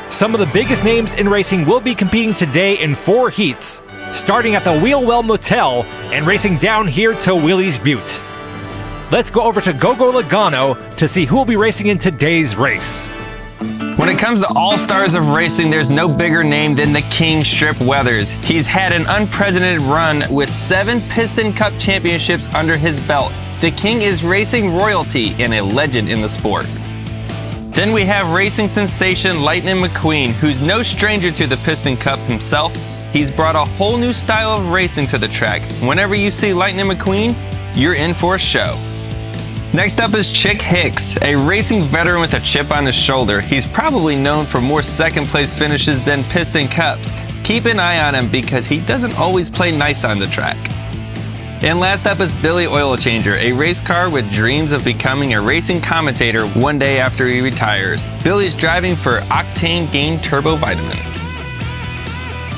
Some of the biggest names in racing will be competing today in 4 heats, starting at the Wheelwell Motel and racing down here to Willie's Butte. Let's go over to Gogo Logano to see who will be racing in today's race. When it comes to all-stars of racing, there's no bigger name than the King Strip Weathers. He's had an unprecedented run with 7 Piston Cup championships under his belt. The King is racing royalty and a legend in the sport. Then we have racing sensation Lightning McQueen, who's no stranger to the Piston Cup himself. He's brought a whole new style of racing to the track. Whenever you see Lightning McQueen, you're in for a show. Next up is Chick Hicks, a racing veteran with a chip on his shoulder. He's probably known for more second place finishes than Piston Cups. Keep an eye on him because he doesn't always play nice on the track. And last up is Billy Oil Changer, a race car with dreams of becoming a racing commentator one day after he retires. Billy's driving for Octane Gain Turbo Vitamins.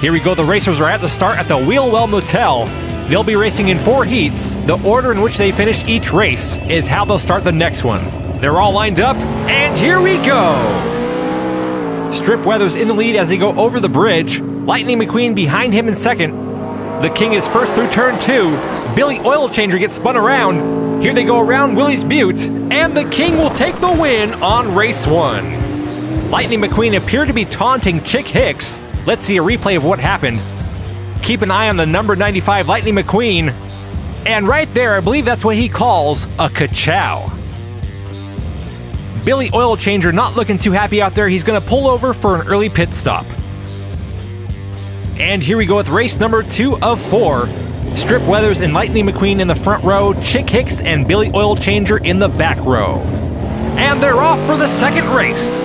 Here we go, the racers are at the start at the Wheelwell Motel. They'll be racing in 4 heats. The order in which they finish each race is how they'll start the next one. They're all lined up, and here we go! Strip Weathers in the lead as they go over the bridge. Lightning McQueen behind him in second. The King is first through turn 2. Billy Oil Changer gets spun around. Here they go around Willie's Butte, and the King will take the win on race 1. Lightning McQueen appeared to be taunting Chick Hicks. Let's see a replay of what happened. Keep an eye on the number 95 Lightning McQueen. And right there, I believe that's what he calls a ka-chow. Billy Oil Changer not looking too happy out there. He's going to pull over for an early pit stop. And here we go with race number 2 of 4. Strip Weathers and Lightning McQueen in the front row, Chick Hicks and Billy Oil Changer in the back row. And they're off for the second race.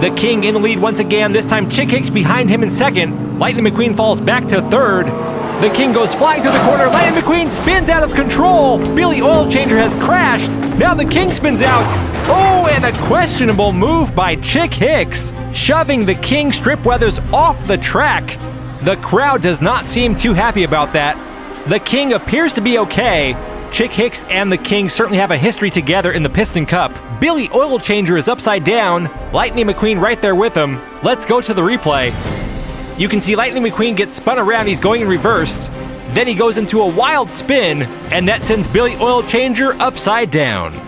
The King in the lead once again, this time Chick Hicks behind him in second. Lightning McQueen falls back to third. The King goes flying through the corner. Lightning McQueen spins out of control. Billy Oil Changer has crashed. Now the King spins out. Oh, and a questionable move by Chick Hicks, shoving the King Strip Weathers off the track. The crowd does not seem too happy about that. The King appears to be okay. Chick Hicks and the King certainly have a history together in the Piston Cup. Billy Oil Changer is upside down, Lightning McQueen right there with him. Let's go to the replay. You can see Lightning McQueen get spun around, he's going in reverse. Then he goes into a wild spin, and that sends Billy Oil Changer upside down.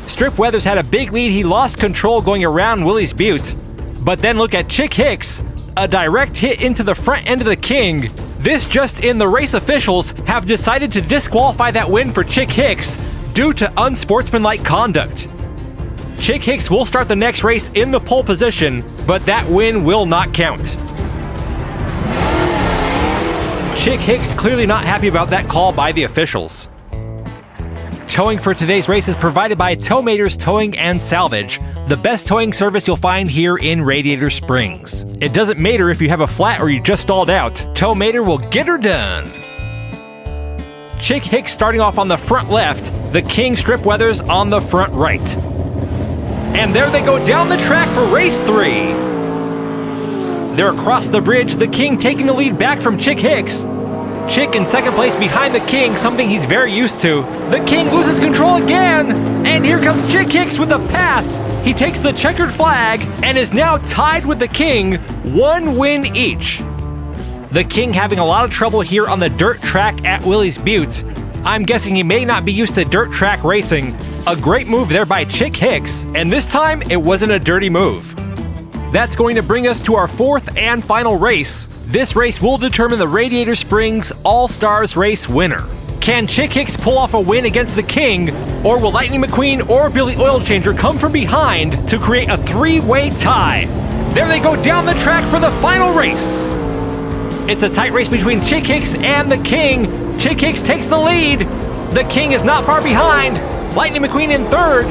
Strip Weathers had a big lead, he lost control going around Willie's Butte. But then look at Chick Hicks, a direct hit into the front end of the King. This just in, the race officials have decided to disqualify that win for Chick Hicks due to unsportsmanlike conduct. Chick Hicks will start the next race in the pole position, but that win will not count. Chick Hicks clearly not happy about that call by the officials. Towing for today's race is provided by Towmators Towing and Salvage, the best towing service you'll find here in Radiator Springs. It doesn't matter if you have a flat or you just stalled out, Towmator will get her done. Chick Hicks starting off on the front left, the King Strip Weathers on the front right. And there they go down the track for race 3. They're across the bridge, the King taking the lead back from Chick Hicks. Chick in second place behind the King, something he's very used to. The King loses control again, and here comes Chick Hicks with a pass. He takes the checkered flag and is now tied with the King, 1 win each. The King having a lot of trouble here on the dirt track at Willie's Butte. I'm guessing he may not be used to dirt track racing. A great move there by Chick Hicks, and this time it wasn't a dirty move. That's going to bring us to our 4th and final race. This race will determine the Radiator Springs All-Stars race winner. Can Chick Hicks pull off a win against the King, or will Lightning McQueen or Billy Oil Changer come from behind to create a 3-way tie? There they go down the track for the final race. It's a tight race between Chick Hicks and the King. Chick Hicks takes the lead. The King is not far behind. Lightning McQueen in third.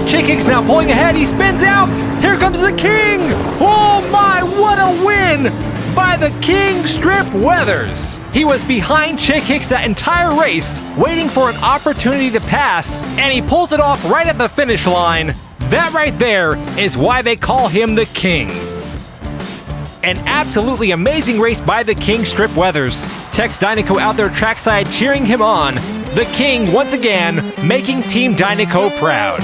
Chick Hicks now pulling ahead, he spins out! Here comes the King! Oh my, what a win by the King Strip Weathers! He was behind Chick Hicks that entire race, waiting for an opportunity to pass, and he pulls it off right at the finish line. That right there is why they call him the King. An absolutely amazing race by the King Strip Weathers. Tex Dynaco out there trackside cheering him on. The King, once again, making Team Dynaco proud.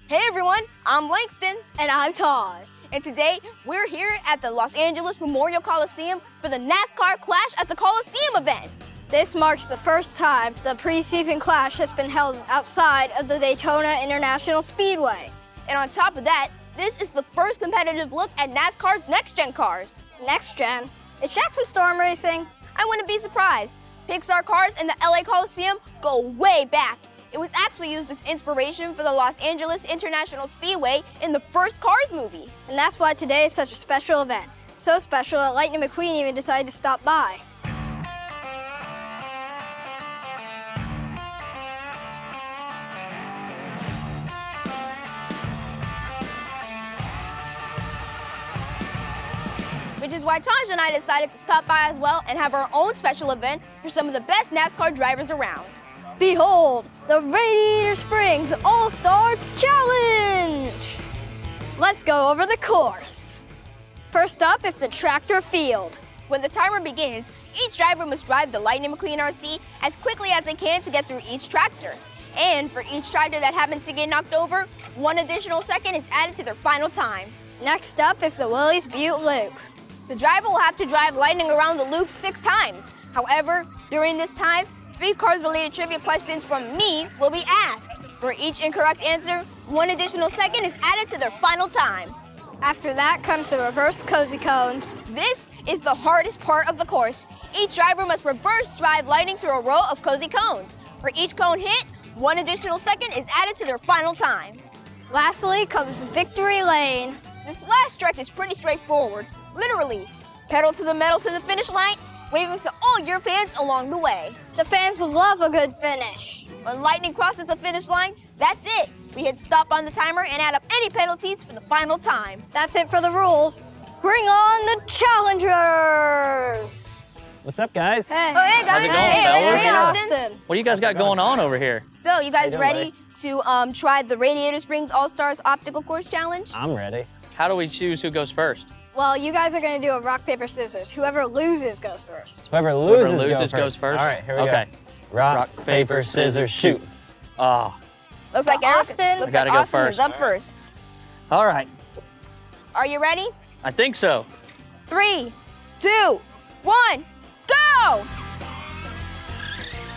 Hey everyone, I'm Langston. And I'm Todd. And today, we're here at the Los Angeles Memorial Coliseum for the NASCAR Clash at the Coliseum event. This marks the first time the preseason clash has been held outside of the Daytona International Speedway. And on top of that, this is the first competitive look at NASCAR's next-gen cars. Next-gen? Is Jackson Storm racing? I wouldn't be surprised. Pixar Cars and the LA Coliseum go way back. It was actually used as inspiration for the Los Angeles International Speedway in the first Cars movie. And that's why today is such a special event. So special that Lightning McQueen even decided to stop by. Which is why Taj and I decided to stop by as well and have our own special event for some of the best NASCAR drivers around. Behold, the Radiator Springs All-Star Challenge! Let's go over the course. First up is the tractor field. When the timer begins, each driver must drive the Lightning McQueen RC as quickly as they can to get through each tractor. And for each tractor that happens to get knocked over, 1 additional second is added to their final time. Next up is the Willie's Butte Loop. The driver will have to drive Lightning around the loop 6 times. However, during this time, 3 cars-related trivia questions from me will be asked. For each incorrect answer, 1 additional second is added to their final time. After that comes the reverse cozy cones. This is the hardest part of the course. Each driver must reverse drive Lightning through a row of cozy cones. For each cone hit, 1 additional second is added to their final time. Lastly comes Victory Lane. This last stretch is pretty straightforward. Literally, pedal to the metal to the finish line, waving to all your fans along the way. The fans love a good finish. When Lightning crosses the finish line, that's it. We hit stop on the timer and add up any penalties for the final time. That's it for the rules. Bring on the challengers! What's up, guys? Hey. Oh, hey, guys. How's it going, hey, fellas? hey, Hey, Austin. Austin. What do you guys got going on over here? So, you guys doing, ready to try the Radiator Springs All-Stars Obstacle Course Challenge? I'm ready. How do we choose who goes first? Well, you guys are gonna do a rock, paper, scissors. Whoever loses goes first. Whoever loses, goes first. All right, here we Okay. go. Rock, paper, scissors, shoot. Oh, Looks So like Eric, Austin- looks I like gotta go Austin is first. up first. all right. Are you ready? I think so. 3, 2, 1, go!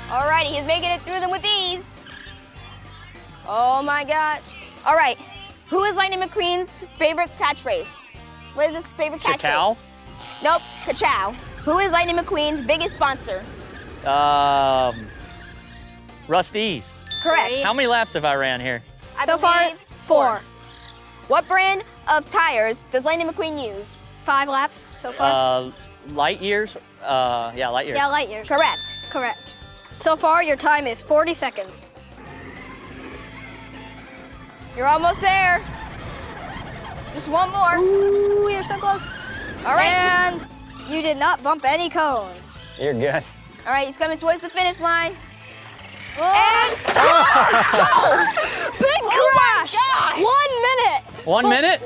Alrighty, he's making it through them with ease. Oh my gosh. All right, who is Lightning McQueen's favorite catchphrase? What is his favorite catchphrase? Cow? Nope, ka-chow. Who is Lightning McQueen's biggest sponsor? Rusty's. Correct. How many laps have I ran here? I So far, believe 4. What brand of tires does Lightning McQueen use? 5 laps so far. Light years? Yeah, light years. Yeah, light years. Correct. Correct. So far, your time is 40 seconds. You're almost there. Just one more. Ooh, you're so close. All right. And you did not bump any cones. You're good. All right, he's coming towards the finish line. And big crash! gosh. 1 minute. 1 minute?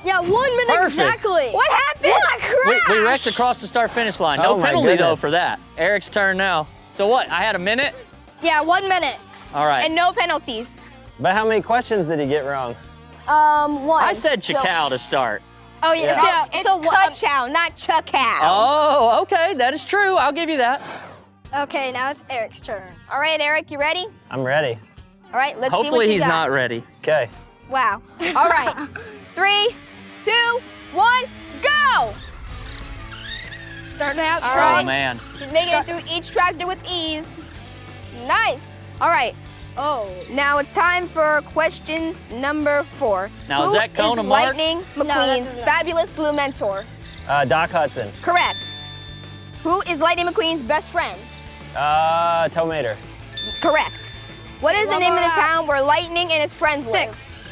Yeah, 1 minute Perfect. exactly. What happened? What a crash! We wrecked across the start-finish line. No Oh my penalty, though, goodness. for that. Eric's turn now. So what, I had a minute? Yeah, 1 minute. All right. And no penalties. But how many questions did he get wrong? 1. I said Chakao to start. Oh, yeah. Yeah. It's So what? ka-chow, not chakaw. Oh, okay, that is true. I'll give you that. Okay, now it's Eric's turn. All right, Eric, you ready? I'm ready. All right, let's see what Hopefully you he's got. not ready. Okay. Wow. All right. 3, 2, 1, go! Starting out All strong. right. Oh, man. He's making it through each tractor with ease. Nice. All right. Oh. Now it's time for question number 4. Now, is Who that cone is a mark? Lightning that McQueen's doesn't- fabulous blue mentor? Doc Hudson. Correct. Who is Lightning McQueen's best friend? Tomater. Correct. What is the One name of more the lap. town where Lightning and his friends live? 6.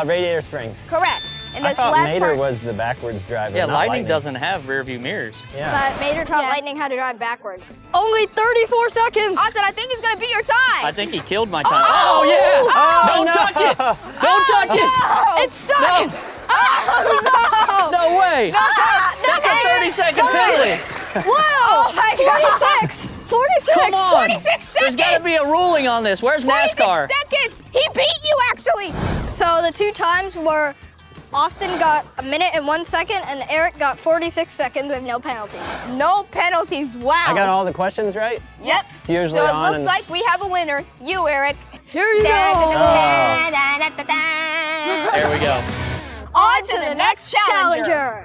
Radiator Springs. Correct. And I this thought last Mater part. was the backwards driver. Yeah, not Lightning doesn't have rear view mirrors. Yeah. But Mater taught Yeah. Lightning how to drive backwards. Only 34 seconds. Austin, I think he's gonna beat your time. I think he killed my time. Oh, yeah! Don't touch it! Don't touch it! It's stuck. No! No way! That's a 30-second penalty. Wow. Oh my God. 46. 46. Come on! 46 There's seconds. got to be a ruling on this. Where's 46 NASCAR? seconds. He beat you actually. So the 2 times were Austin got 1 minute and 1 second, and Eric got 46 seconds with no penalties. No penalties. Wow. I got all the questions right? Yep. It's usually So it on looks and- like we have a winner. You, Eric. Here you Da, da, go. da, da, da, da, da. There we go. On to the next challenger.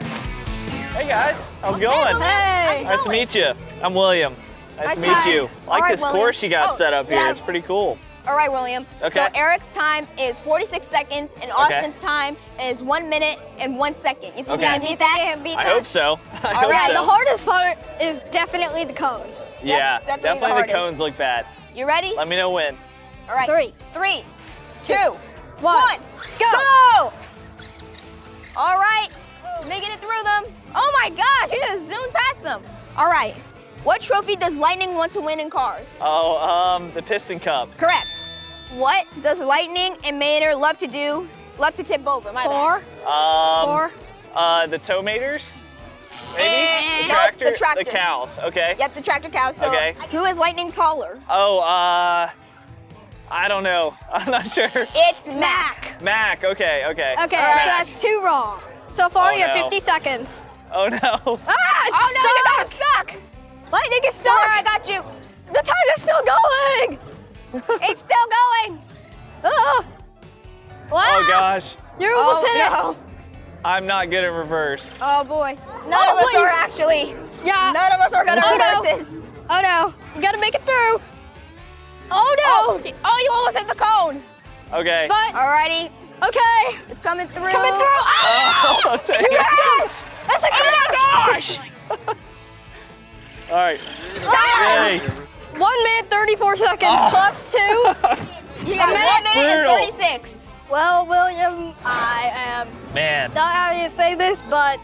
Hey guys, how's it going? Hey. Nice to meet you. I'm William. Nice to meet Nice. you. I All like right, this William. course you got Oh, set up here. yeah, It's pretty cool. All right, William. Okay. So Eric's time is 46 seconds, and Austin's time is 1 minute and 1 second. You think Okay. you can beat that? I hope so. I hope right, so. The hardest part is definitely the cones. yeah, Yep, definitely the definitely the hardest. cones look bad. You ready? Let me know when. All right. 3, 3, 2, 1. go! All right, making it through them. Oh my gosh, he just zoomed past them. All right, what trophy does Lightning want to win in cars? Oh, the Piston Cup. Correct. What does Lightning and Mater love to do? Love to tip over, my 4. bad. 4. The Tomaters? Maybe? And- The nope, tractor? the tractors. The cows, okay. Yep, the tractor cow. So Okay. who is Lightning taller? Oh, I don't know. I'm not sure. It's Mac. Mac, okay. Okay, All right. so that's 2 wrong. So far, Oh, you have no. 50 seconds. Oh no. Ah, it's Oh no, you got him stuck. Lightning is Sorry, stuck. I got you. The time is still going. It's still going. Ah. Wow. Oh gosh. You almost hit no. it. I'm not good at reverse. Oh boy. None of us wait. are actually. Yeah. None of us are gonna Oh, no. reverses. Oh no. You gotta make it through. Oh no. Oh, you almost hit the cone. Okay. But, Alrighty, okay. you're coming through. Coming through. Ah! Oh, dang it. Gosh. That's a crash. All right. Time. Yay. 1 minute, 34 seconds plus 2. You got 1 minute and Brutal. 36. Well, William, I am Man. not happy to say this, but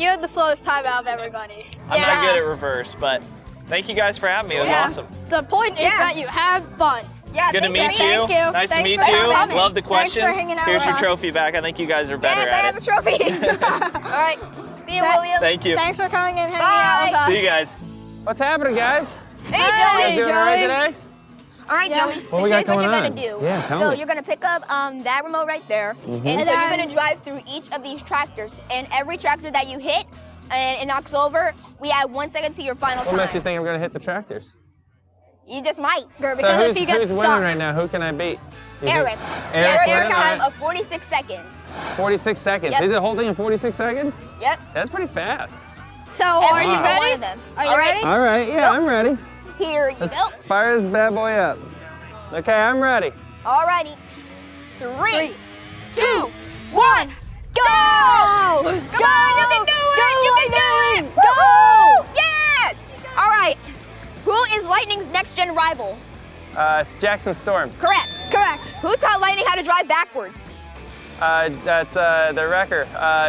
You had the slowest time out of everybody. I'm not good at reverse, but thank you guys for having me. It was awesome. The point is that you had fun. Yeah, Good to thanks meet for- you. Thank you. Nice to Thanks meet for you. having me. Love the Thanks for questions. hanging out Here's with your us. trophy back. I think you guys are better Yes, I at have a it. trophy. All right. See you, William. Thank you. Thanks for coming and hanging out with us. See you guys. What's happening, guys? Hey, Hey, Joey. Doing all right Joey. today? All right, Yeah. Joey. What So we got here's what going you're on? gonna do. Yeah, tell so me. you're gonna pick up that remote right there, and so you're gonna drive through each of these tractors. And every tractor that you hit and it knocks over, we add 1 second to your final What time. makes you think I'm going to hit the tractors? You just might. Because So if you get who's stuck. winning right now? Who can I beat? You think- Eric. Eric's Your winning? time All right. of 46 seconds. 46 seconds. Yep. They did the whole thing in 46 seconds? Yep. That's pretty fast. So are Every you single one ready? of them. Are you All right. ready? All right, yeah, I'm ready. Here you go. Fire this bad boy up. Okay, I'm ready. Alrighty. 3, 2, 1, go! Go! Come on, you can do it! Go, You can do Lightning! it! Go! Yes! All right. Who is Lightning's next-gen rival? It's Jackson Storm. Correct. Correct. Who taught Lightning how to drive backwards? That's the wrecker,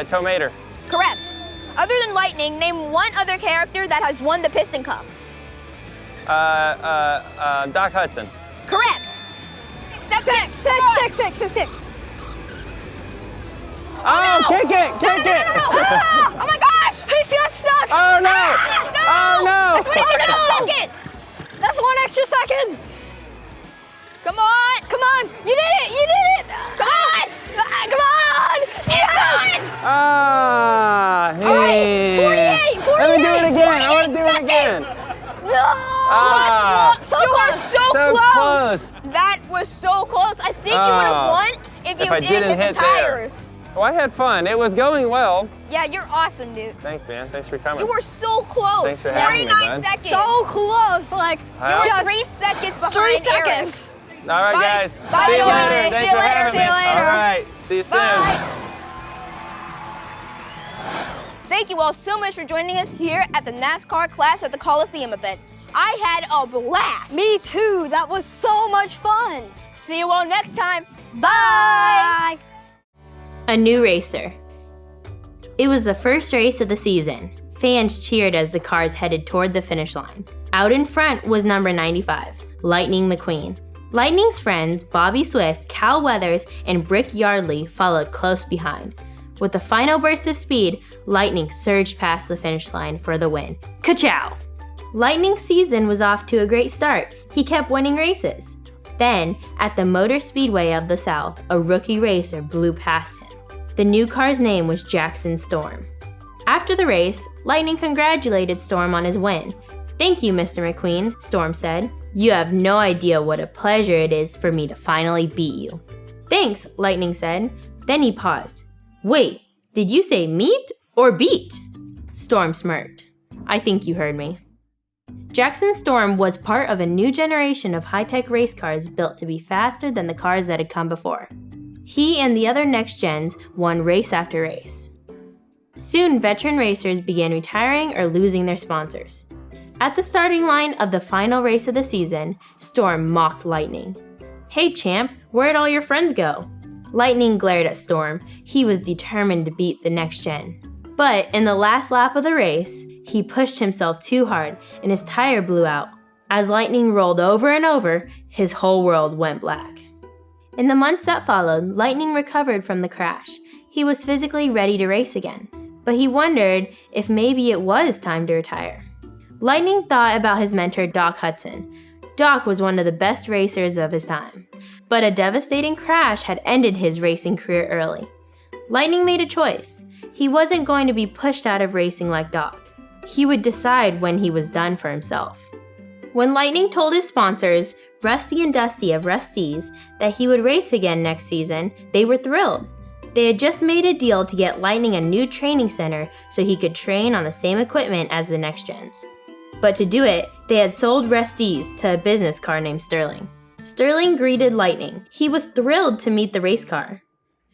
Tomater. Correct. Other than Lightning, name one other character that has won the Piston Cup. Doc Hudson. Correct. Six. Oh, kick it! Kick it! Ah! Oh my gosh! He got stuck. Oh no! Ah, no! Oh no! That's what he did in a second. That's 1 extra second. Come on! Come on. You did it. You did it. Come on! Come on. It's on! Ah, All right. hey. 48. Let me do it again. I want to do it again. No. Ah. So You were close. so So close. close. That was so close. I think you would have Oh. won if you If I didn't hit the there. tires. Well, I had fun. It was going well. Yeah, you're awesome, dude. Thanks, man. Thanks for coming. You were so close. Thanks for having me, 49 bud. seconds. So close. Like Wow. you were just 3 seconds behind 3 Eric. seconds. All right, Bye. guys. Bye, See you Joey. later. See Thanks you for later. having See me. you later. All right. See you soon. Bye. Thank you all so much for joining us here at the NASCAR Clash at the Coliseum event. I had a blast. Me too. That was so much fun. See you all next time. Bye. A new racer. It was the first race of the season. Fans cheered as the cars headed toward the finish line. Out in front was number 95, Lightning McQueen. Lightning's friends Bobby Swift, Cal Weathers, and Brick Yardley followed close behind. With the final burst of speed, Lightning surged past the finish line for the win. Ka-chow! Lightning's season was off to a great start. He kept winning races. Then, at the Motor Speedway of the South, a rookie racer blew past him. The new car's name was Jackson Storm. After the race, Lightning congratulated Storm on his win. "Thank you, Mr. McQueen," Storm said. "You have no idea what a pleasure it is for me to finally beat you." "Thanks," Lightning said. Then he paused. "Wait, did you say meet or beat?" Storm smirked. "I think you heard me." Jackson Storm was part of a new generation of high-tech race cars built to be faster than the cars that had come before. He and the other next gens won race after race. Soon, veteran racers began retiring or losing their sponsors. At the starting line of the final race of the season, Storm mocked Lightning. "Hey champ, where'd all your friends go?" Lightning glared at Storm. He was determined to beat the next gen. But in the last lap of the race, he pushed himself too hard and his tire blew out. As Lightning rolled over and over, his whole world went black. In the months that followed, Lightning recovered from the crash. He was physically ready to race again, but he wondered if maybe it was time to retire. Lightning thought about his mentor, Doc Hudson. Doc was one of the best racers of his time, but a devastating crash had ended his racing career early. Lightning made a choice. He wasn't going to be pushed out of racing like Doc. He would decide when he was done for himself. When Lightning told his sponsors, Rusty and Dusty of Rusty's, that he would race again next season, they were thrilled. They had just made a deal to get Lightning a new training center so he could train on the same equipment as the next gens. But to do it, they had sold Rusty's to a business car named Sterling. Sterling greeted Lightning. He was thrilled to meet the race car.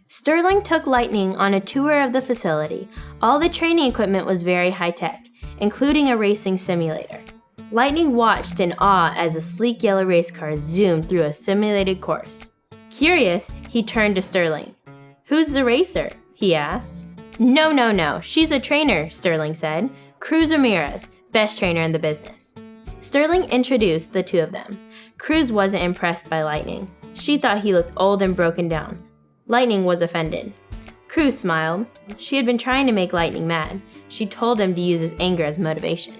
Sterling took Lightning on a tour of the facility. All the training equipment was very high-tech, including a racing simulator. Lightning watched in awe as a sleek yellow race car zoomed through a simulated course. Curious, he turned to Sterling. "Who's the racer?" he asked. No, she's a trainer, Sterling said. Cruz Ramirez, best trainer in the business. Sterling introduced the two of them. Cruz wasn't impressed by Lightning. She thought he looked old and broken down. Lightning was offended. Cruz smiled. She had been trying to make Lightning mad. She told him to use his anger as motivation.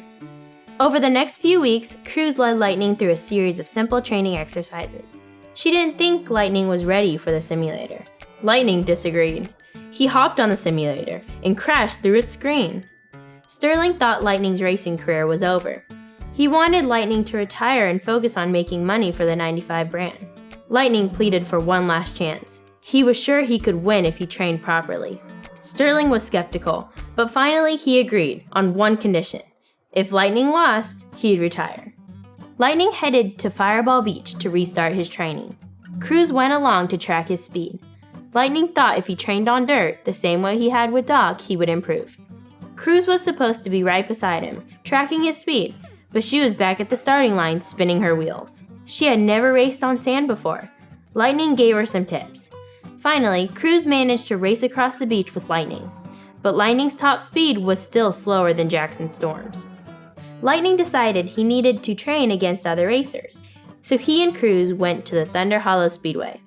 Over the next few weeks, Cruz led Lightning through a series of simple training exercises. She didn't think Lightning was ready for the simulator. Lightning disagreed. He hopped on the simulator and crashed through its screen. Sterling thought Lightning's racing career was over. He wanted Lightning to retire and focus on making money for the 95 brand. Lightning pleaded for one last chance. He was sure he could win if he trained properly. Sterling was skeptical, but finally he agreed on one condition. If Lightning lost, he'd retire. Lightning headed to Fireball Beach to restart his training. Cruz went along to track his speed. Lightning thought if he trained on dirt the same way he had with Doc, he would improve. Cruz was supposed to be right beside him, tracking his speed, but she was back at the starting line spinning her wheels. She had never raced on sand before. Lightning gave her some tips. Finally, Cruz managed to race across the beach with Lightning, but Lightning's top speed was still slower than Jackson Storm's. Lightning decided he needed to train against other racers, so he and Cruz went to the Thunder Hollow Speedway.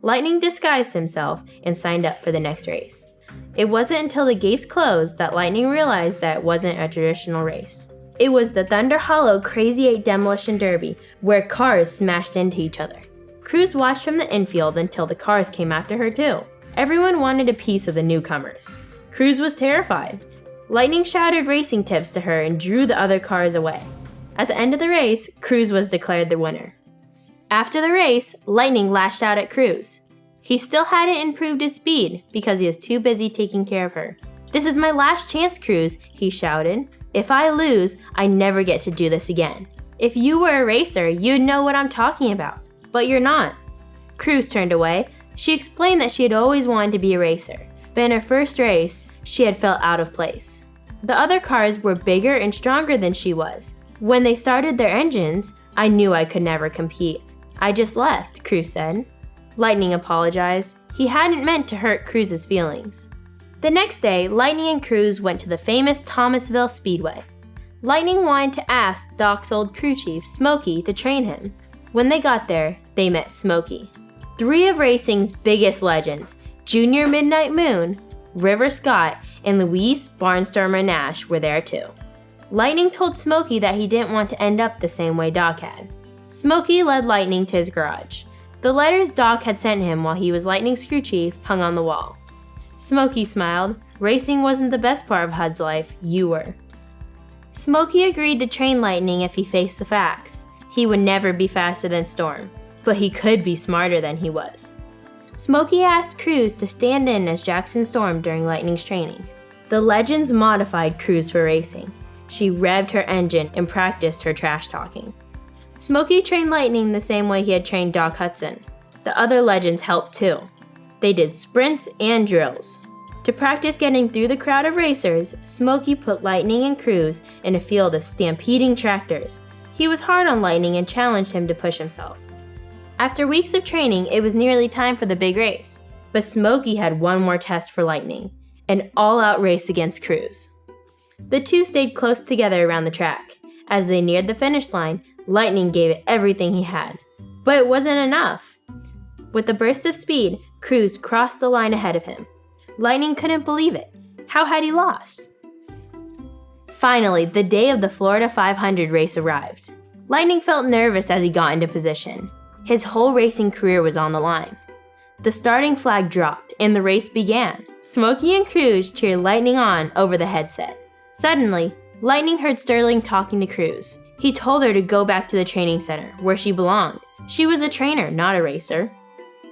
Lightning disguised himself and signed up for the next race. It wasn't until the gates closed that Lightning realized that it wasn't a traditional race. It was the Thunder Hollow Crazy 8 Demolition Derby, where cars smashed into each other. Cruz watched from the infield until the cars came after her too. Everyone wanted a piece of the newcomers. Cruz was terrified. Lightning shouted racing tips to her and drew the other cars away. At the end of the race, Cruz was declared the winner. After the race, Lightning lashed out at Cruz. He still hadn't improved his speed because he was too busy taking care of her. "This is my last chance, Cruz," he shouted. "If I lose, I never get to do this again. If you were a racer, you'd know what I'm talking about. But you're not." Cruz turned away. She explained that she had always wanted to be a racer, but in her first race, she had felt out of place. The other cars were bigger and stronger than she was. "When they started their engines, I knew I could never compete. I just left," Cruz said. Lightning apologized. He hadn't meant to hurt Cruz's feelings. The next day, Lightning and Cruz went to the famous Thomasville Speedway. Lightning wanted to ask Doc's old crew chief, Smokey, to train him. When they got there, they met Smokey. Three of racing's biggest legends, Junior Midnight Moon, River Scott, and Luis Barnstormer Nash were there too. Lightning told Smokey that he didn't want to end up the same way Doc had. Smokey led Lightning to his garage. The letters Doc had sent him while he was Lightning's crew chief hung on the wall. Smokey smiled. "Racing wasn't the best part of Hud's life, you were." Smokey agreed to train Lightning if he faced the facts. He would never be faster than Storm, but he could be smarter than he was. Smokey asked Cruz to stand in as Jackson Storm during Lightning's training. The legends modified Cruz for racing. She revved her engine and practiced her trash talking. Smokey trained Lightning the same way he had trained Doc Hudson. The other legends helped too. They did sprints and drills. To practice getting through the crowd of racers, Smokey put Lightning and Cruz in a field of stampeding tractors. He was hard on Lightning and challenged him to push himself. After weeks of training, it was nearly time for the big race. But Smokey had one more test for Lightning, an all-out race against Cruz. The two stayed close together around the track. As they neared the finish line, Lightning gave it everything he had. But it wasn't enough. With a burst of speed, Cruz crossed the line ahead of him. Lightning couldn't believe it. How had he lost? Finally, the day of the Florida 500 race arrived. Lightning felt nervous as he got into position. His whole racing career was on the line. The starting flag dropped and the race began. Smokey and Cruz cheered Lightning on over the headset. Suddenly, Lightning heard Sterling talking to Cruz. He told her to go back to the training center, where she belonged. She was a trainer, not a racer.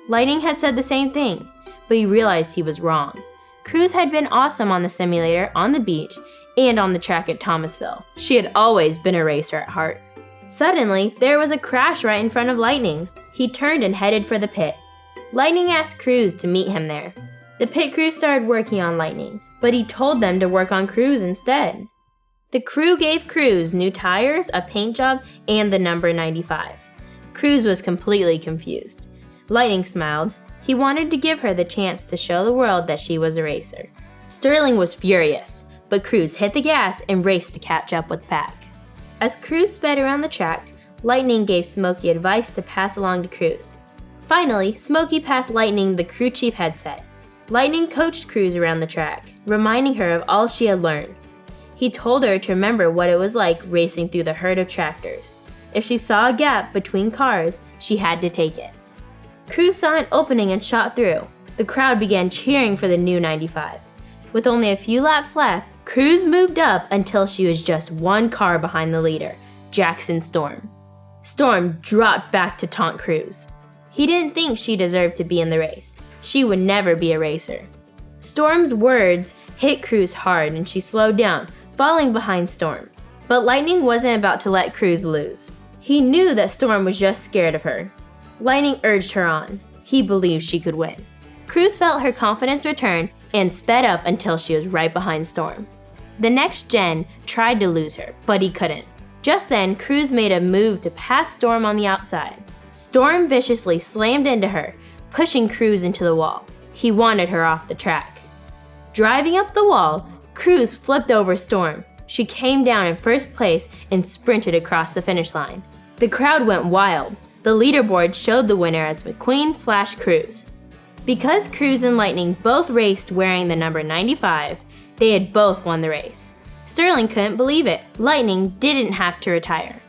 Lightning had said the same thing, but he realized he was wrong. Cruz had been awesome on the simulator, on the beach, and on the track at Thomasville. She had always been a racer at heart. Suddenly, there was a crash right in front of Lightning. He turned and headed for the pit. Lightning asked Cruz to meet him there. The pit crew started working on Lightning, but he told them to work on Cruz instead. The crew gave Cruz new tires, a paint job, and the number 95. Cruz was completely confused. Lightning smiled. He wanted to give her the chance to show the world that she was a racer. Sterling was furious, but Cruz hit the gas and raced to catch up with the pack. As Cruz sped around the track, Lightning gave Smokey advice to pass along to Cruz. Finally, Smokey passed Lightning the crew chief headset. Lightning coached Cruz around the track, reminding her of all she had learned. He told her to remember what it was like racing through the herd of tractors. If she saw a gap between cars, she had to take it. Cruz saw an opening and shot through. The crowd began cheering for the new 95. With only a few laps left, Cruz moved up until she was just one car behind the leader, Jackson Storm. Storm dropped back to taunt Cruz. He didn't think she deserved to be in the race. She would never be a racer. Storm's words hit Cruz hard and she slowed down, falling behind Storm. But Lightning wasn't about to let Cruz lose. He knew that Storm was just scared of her. Lightning urged her on. He believed she could win. Cruz felt her confidence return and sped up until she was right behind Storm. The next gen tried to lose her, but he couldn't. Just then, Cruz made a move to pass Storm on the outside. Storm viciously slammed into her, pushing Cruz into the wall. He wanted her off the track. Driving up the wall, Cruz flipped over Storm. She came down in first place and sprinted across the finish line. The crowd went wild. The leaderboard showed the winner as McQueen/Cruz. Because Cruz and Lightning both raced wearing the number 95, they had both won the race. Sterling couldn't believe it. Lightning didn't have to retire.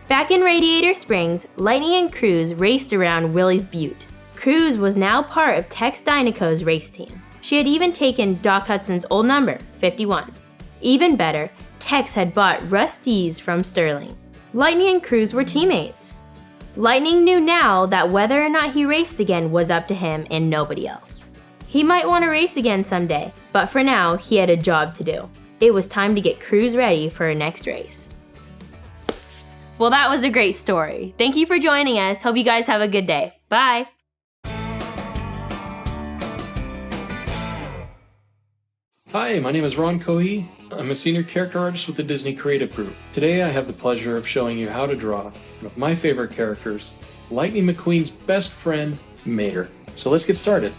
Back in Radiator Springs, Lightning and Cruz raced around Willie's Butte. Cruz was now part of Tex Dynaco's race team. She had even taken Doc Hudson's old number, 51. Even better, Tex had bought Rusty's from Sterling. Lightning and Cruz were teammates. Lightning knew now that whether or not he raced again was up to him and nobody else. He might want to race again someday, but for now, he had a job to do. It was time to get Cruz ready for her next race. Well, that was a great story. Thank you for joining us. Hope you guys have a good day. Bye. Hi, my name is Ron Cohey. I'm a senior character artist with the Disney Creative Group. Today I have the pleasure of showing you how to draw one of my favorite characters, Lightning McQueen's best friend, Mater. So let's get started.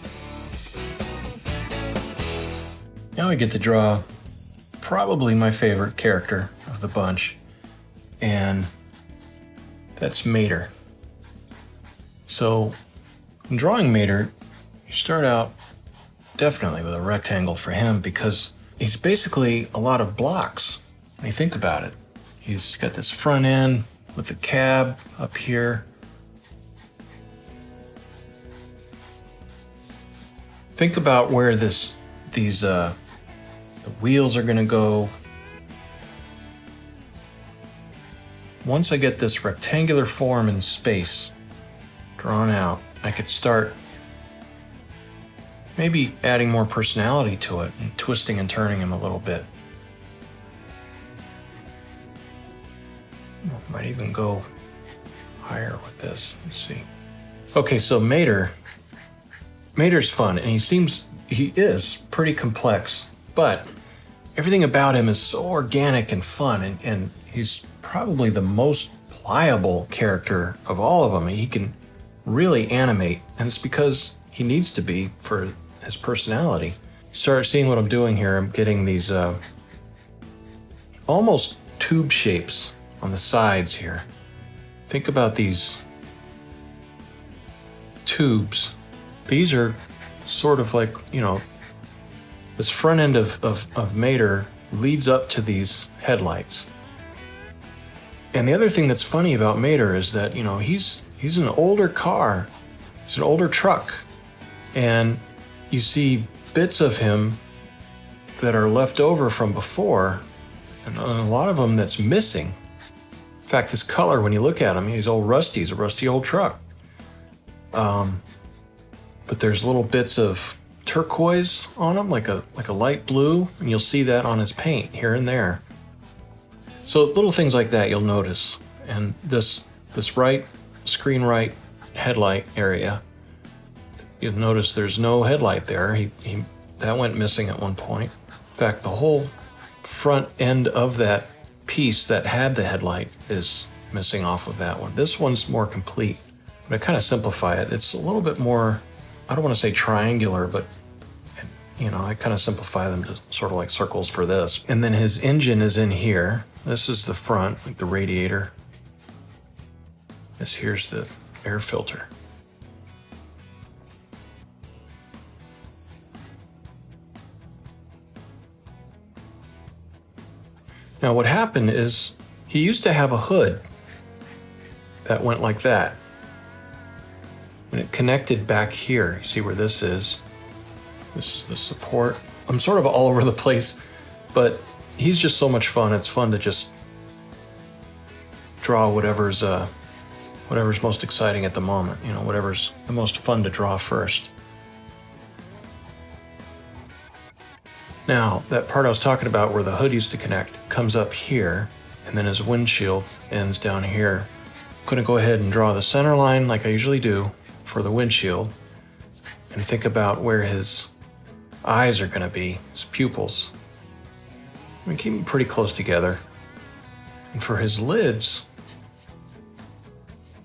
Now I get to draw probably my favorite character of the bunch, and that's Mater. So in drawing Mater, you start out definitely with a rectangle for him because he's basically a lot of blocks when you think about it. He's got this front end with the cab up here. Think about where the wheels are gonna go. Once I get this rectangular form in space drawn out, I could start maybe adding more personality to it and twisting and turning him a little bit. Might even go higher with this. Let's see. Okay, so Mater's fun, and he is pretty complex, but everything about him is so organic and fun, and he's probably the most pliable character of all of them. He can really animate, and it's because he needs to be for his personality. Start seeing what I'm doing here. I'm getting these almost tube shapes on the sides here. Think about these tubes. These are sort of like, this front end of Mater leads up to these headlights. And the other thing that's funny about Mater is that, he's an older car. It's an older truck. And you see bits of him that are left over from before, and a lot of them that's missing. In fact, this color, when you look at him, he's all rusty. He's a rusty old truck. But there's little bits of turquoise on him, like a light blue, and you'll see that on his paint here and there. So little things like that you'll notice. And this screen right headlight area, you'll notice there's no headlight there. That went missing at one point. In fact, the whole front end of that piece that had the headlight is missing off of that one. This one's more complete, but I kind of simplify it. It's a little bit more, I don't want to say triangular, but I kind of simplify them to sort of like circles for this. And then his engine is in here. This is the front, like the radiator. Here's the air filter. Now what happened is he used to have a hood that went like that. And it connected back here. You see where this is? This is the support. I'm sort of all over the place, but he's just so much fun. It's fun to just draw whatever's most exciting at the moment. Whatever's the most fun to draw first. Now, that part I was talking about where the hood used to connect comes up here, and then his windshield ends down here. I'm gonna go ahead and draw the center line like I usually do for the windshield, and think about where his eyes are gonna be, his pupils. I'm gonna keep them pretty close together. And for his lids,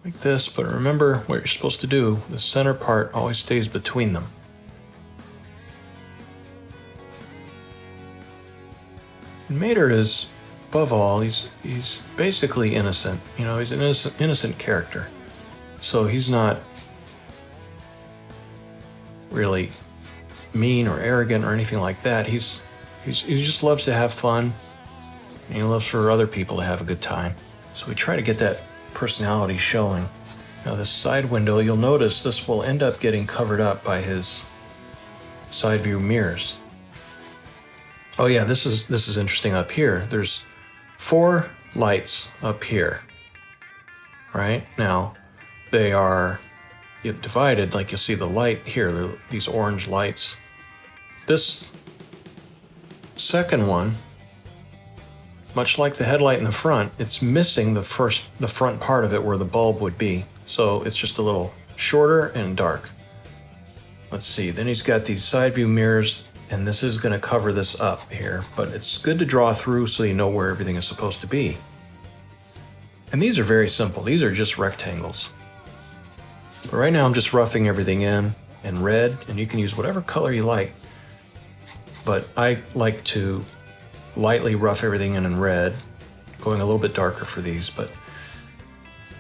like this, but remember what you're supposed to do. The center part always stays between them. And Mater is, above all, he's basically innocent. He's an innocent character. So he's not really mean or arrogant or anything like that. He just loves to have fun, and he loves for other people to have a good time. So we try to get that personality showing. Now this side window, you'll notice this will end up getting covered up by his side view mirrors. Oh yeah, this is interesting up here. There's 4 lights up here, right? Now, they are divided, like you'll see the light here, these orange lights. This second one, much like the headlight in the front, it's missing the front part of it where the bulb would be. So it's just a little shorter and dark. Let's see, then he's got these side view mirrors, and this is gonna cover this up here, but it's good to draw through so you know where everything is supposed to be. And these are very simple. These are just rectangles. But right now I'm just roughing everything in red, and you can use whatever color you like. But I like to lightly rough everything in red, going a little bit darker for these, but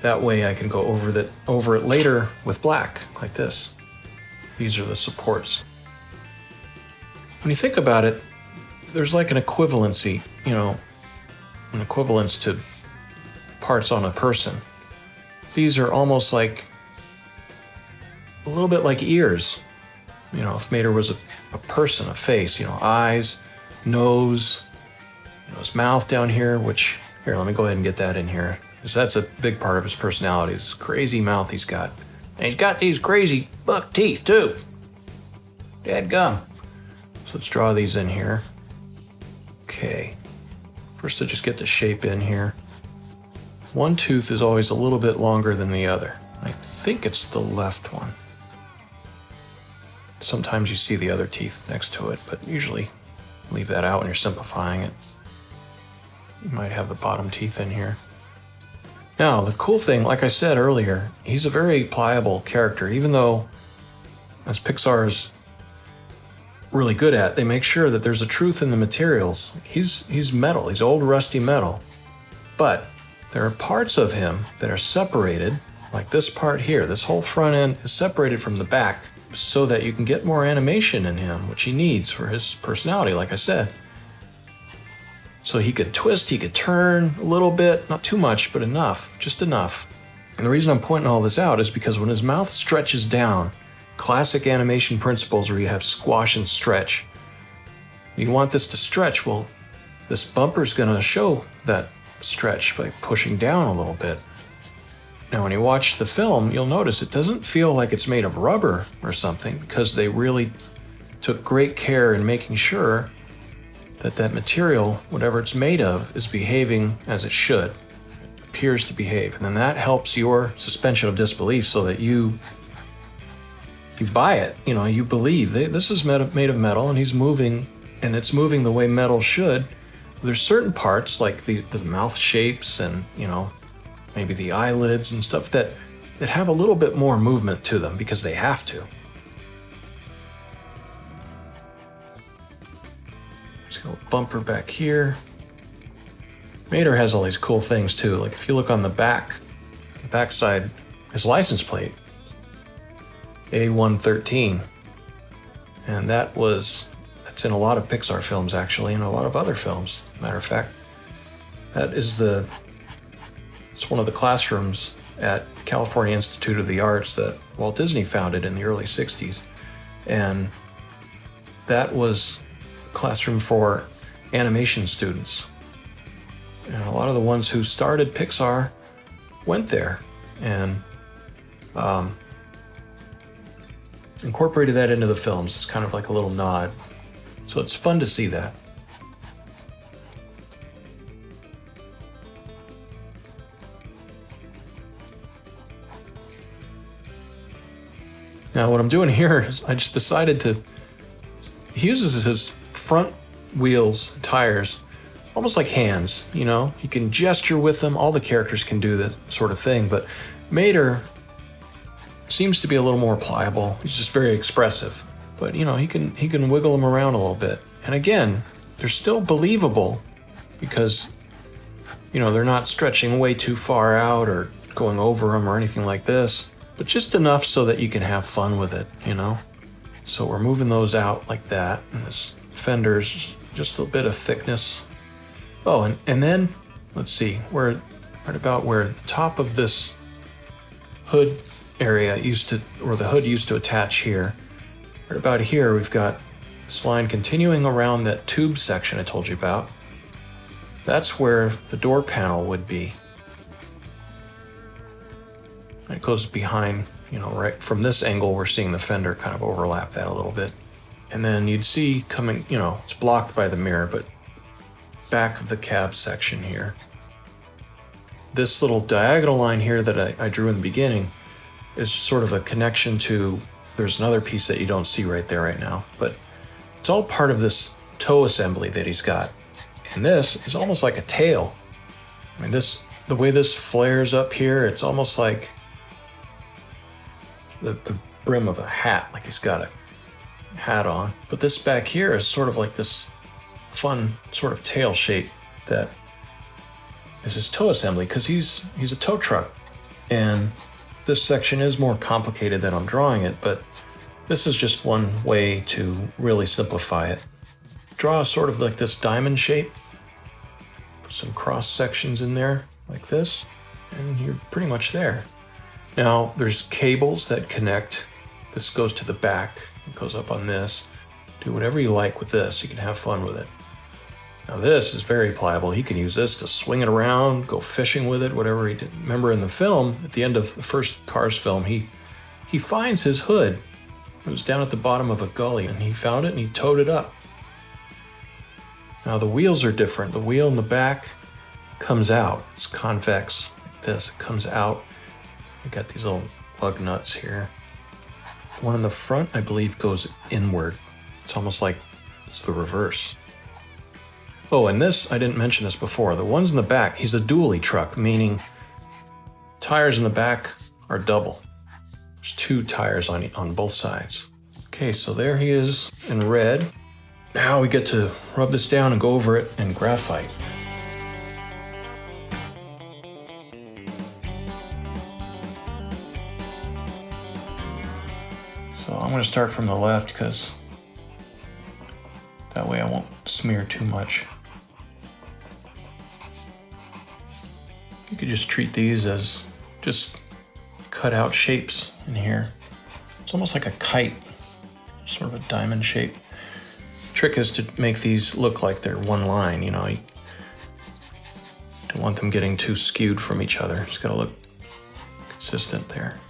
that way I can go over it later with black, like this. These are the supports. When you think about it, there's like an equivalency, an equivalence to parts on a person. These are almost like a little bit like ears. If Mater was a person, a face, eyes, nose, his mouth down here, which, here, let me go ahead and get that in here, because that's a big part of his personality, this crazy mouth he's got. And he's got these crazy buck teeth, too. Dadgum. So let's draw these in here. Okay. First, to just get the shape in here. One tooth is always a little bit longer than the other. I think it's the left one. Sometimes you see the other teeth next to it, but usually leave that out when you're simplifying it. You might have the bottom teeth in here. Now, the cool thing, like I said earlier, he's a very pliable character, even though, as Pixar's really good at, they make sure that there's a truth in the materials. He's metal, he's old rusty metal. But there are parts of him that are separated, like this part here. This whole front end is separated from the back so that you can get more animation in him, which he needs for his personality, like I said. So he could twist, he could turn a little bit, not too much, but enough, just enough. And the reason I'm pointing all this out is because when his mouth stretches down, classic animation principles where you have squash and stretch, you want this to stretch, well, this bumper's gonna show that stretch by pushing down a little bit. Now, when you watch the film, you'll notice it doesn't feel like it's made of rubber or something, because they really took great care in making sure that material, whatever it's made of, is behaving as it should. It appears to behave. And then that helps your suspension of disbelief so that you buy it, you believe. This is made of metal, and he's moving, and it's moving the way metal should. There's certain parts, like the mouth shapes and, maybe the eyelids and stuff that have a little bit more movement to them because they have to. Let's go bumper back here. Mater has all these cool things too. Like if you look on the back side, his license plate, A113. And that's in a lot of Pixar films actually, and a lot of other films. Matter of fact, it's one of the classrooms at California Institute of the Arts that Walt Disney founded in the early 60s. And that was a classroom for animation students. And a lot of the ones who started Pixar went there and incorporated that into the films. It's kind of like a little nod. So it's fun to see that. Now what I'm doing here is I just decided he uses his front wheels, tires, almost like hands, you know? He can gesture with them. All the characters can do that sort of thing, but Mater seems to be a little more pliable. He's just very expressive, but you know, he can wiggle them around a little bit. And again, they're still believable because, you know, they're not stretching way too far out or going over them or anything like this, but just enough so that you can have fun with it, you know? So we're moving those out like that, and this fender's just a bit of thickness. Oh, and then, let's see, right about where the top of this hood area the hood used to attach here, right about here we've got this line continuing around that tube section I told you about. That's where the door panel would be. It goes behind, you know, right from this angle, we're seeing the fender kind of overlap that a little bit. And then you'd see coming, you know, it's blocked by the mirror, but back of the cab section here. This little diagonal line here that I drew in the beginning is sort of a connection to, there's another piece that you don't see right there right now, but it's all part of this toe assembly that he's got. And this is almost like a tail. I mean, the way this flares up here, it's almost like the brim of a hat, like he's got a hat on. But this back here is sort of like this fun sort of tail shape that is his toe assembly, because he's a tow truck. And this section is more complicated than I'm drawing it, but this is just one way to really simplify it. Draw sort of like this diamond shape, put some cross sections in there like this, and you're pretty much there. Now there's cables that connect. This goes to the back, it goes up on this. Do whatever you like with this, you can have fun with it. Now this is very pliable. He can use this to swing it around, go fishing with it, whatever he did. Remember in the film, at the end of the first Cars film, he finds his hood. It was down at the bottom of a gully, and he found it and he towed it up. Now the wheels are different. The wheel in the back comes out. It's convex like this. It comes out. You got these little lug nuts here. The one in the front, I believe, goes inward. It's almost like it's the reverse. Oh, and this, I didn't mention this before. The ones in the back, he's a dually truck, meaning tires in the back are double. There's two tires on both sides. Okay, so there he is in red. Now we get to rub this down and go over it in graphite. So I'm going to start from the left because that way I won't smear too much. You could just treat these as just cut out shapes in here. It's almost like a kite, sort of a diamond shape. Trick is to make these look like they're one line, you know. You don't want them getting too skewed from each other. It's gotta look consistent there.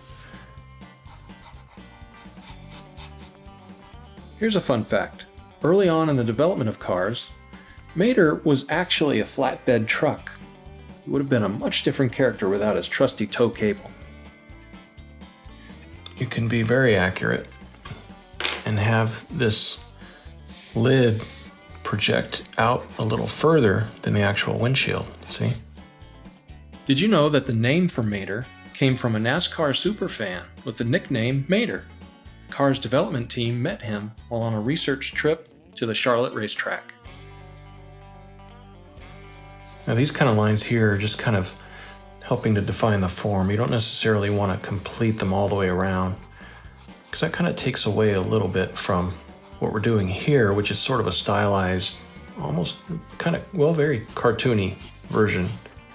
Here's a fun fact. Early on in the development of Cars, Mater was actually a flatbed truck. He would have been a much different character without his trusty tow cable. You can be very accurate and have this lid project out a little further than the actual windshield, see? Did you know that the name for Mater came from a NASCAR superfan with the nickname Mater? Cars development team met him while on a research trip to the Charlotte racetrack. Now these kind of lines here are just kind of helping to define the form. You don't necessarily want to complete them all the way around, because that kind of takes away a little bit from what we're doing here, which is sort of a stylized, almost kind of, well, very cartoony version.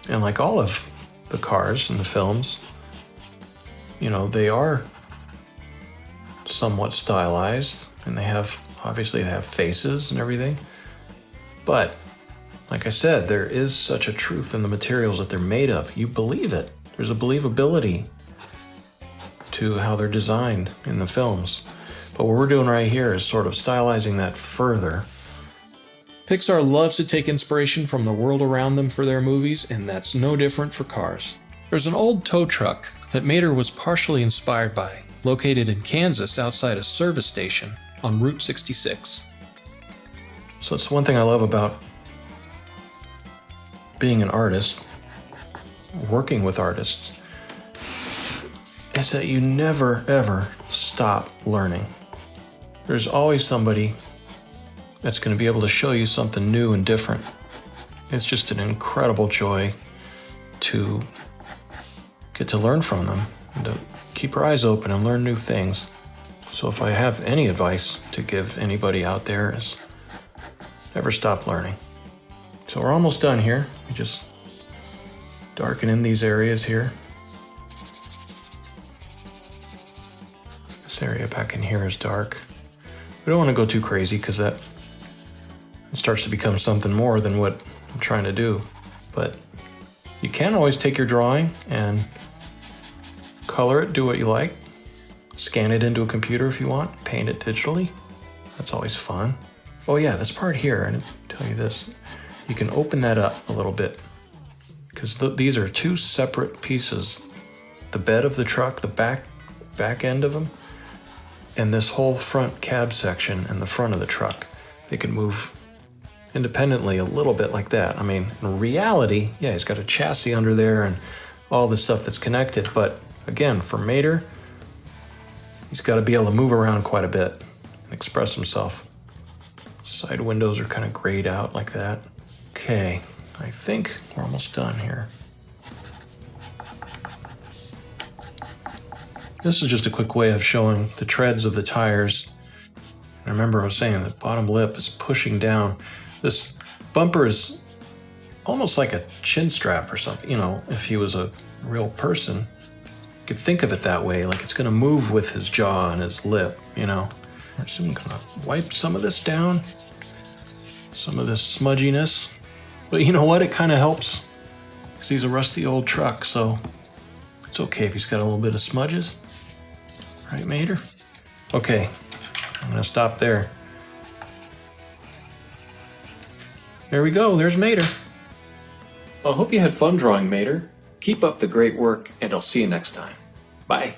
And like all of the cars in the films, you know, they are somewhat stylized, and they have, obviously they have faces and everything. But like I said, there is such a truth in the materials that they're made of. You believe it. There's a believability to how they're designed in the films. But what we're doing right here is sort of stylizing that further. Pixar loves to take inspiration from the world around them for their movies, and that's no different for Cars. There's an old tow truck that Mater was partially inspired by, located in Kansas outside a service station on Route 66. So it's one thing I love about being an artist, working with artists, is that you never ever stop learning. There's always somebody that's going to be able to show you something new and different. It's just an incredible joy to get to learn from them and to keep your eyes open and learn new things. So if I have any advice to give anybody out there, is never stop learning. So we're almost done here. We just darken in these areas here. This area back in here is dark. We don't want to go too crazy because that starts to become something more than what I'm trying to do. But you can always take your drawing and color it, do what you like. Scan it into a computer if you want, paint it digitally. That's always fun. Oh yeah, this part here, I didn't tell you this. You can open that up a little bit because these are two separate pieces. The bed of the truck, the back end of them, and this whole front cab section and the front of the truck. They can move independently a little bit like that. I mean, in reality, yeah, he's got a chassis under there and all the stuff that's connected. But again, for Mater, he's got to be able to move around quite a bit and express himself. Side windows are kind of grayed out like that. Okay, I think we're almost done here. This is just a quick way of showing the treads of the tires. I remember I was saying the bottom lip is pushing down. This bumper is almost like a chin strap or something. You know, if he was a real person, you could think of it that way, like it's gonna move with his jaw and his lip, you know. I'm just gonna wipe some of this down, some of this smudginess. But you know what, it kind of helps because he's a rusty old truck, so it's okay if he's got a little bit of smudges. Right, Mater? Okay, I'm gonna stop there. There we go, there's Mater. I hope you had fun drawing Mater. Keep up the great work, and I'll see you next time. Bye.